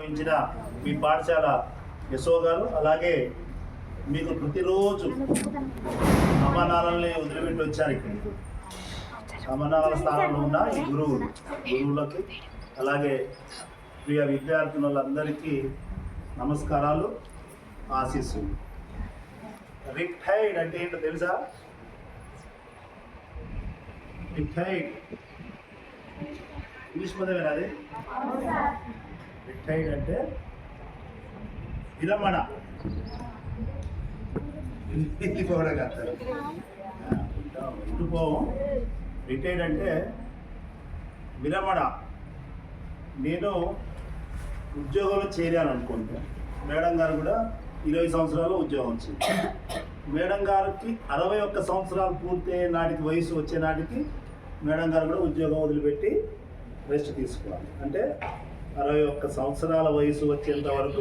మీ పాఠశాల యశో గారు, అలాగే మీకు ప్రతిరోజు అమ్మనాన్నల్ని వదిలిపెట్టి వచ్చారు. ఇక్కడ అమ్మనాన్నల స్థానంలో ఉన్న ఈ గురువులకి, అలాగే ప్రియ విద్యార్థులందరికీ నమస్కారాలు, ఆశీస్సులు. రిటైర్డ్ అంటే ఏంటో తెలుసా? రిటైర్డ్ ఇంగ్లీష్ పదమేనా అది? రిటైర్డ్ అంటే విరమణ. ఇటు పోవం. రిటైర్డ్ అంటే విరమణ. నేను ఉద్యోగంలో చేరాను అనుకుంటా. మేడం గారు కూడా 20 సంవత్సరాలు ఉద్యోగం వచ్చింది. మేడం గారికి 61 సంవత్సరాలు పూర్తయ్యే నాటికి, వయసు వచ్చే నాటికి మేడం గారు కూడా ఉద్యోగం వదిలిపెట్టి రెస్ట్ తీసుకోవాలి. అంటే 61 సంవత్సరాల వయసు వచ్చేంత వరకు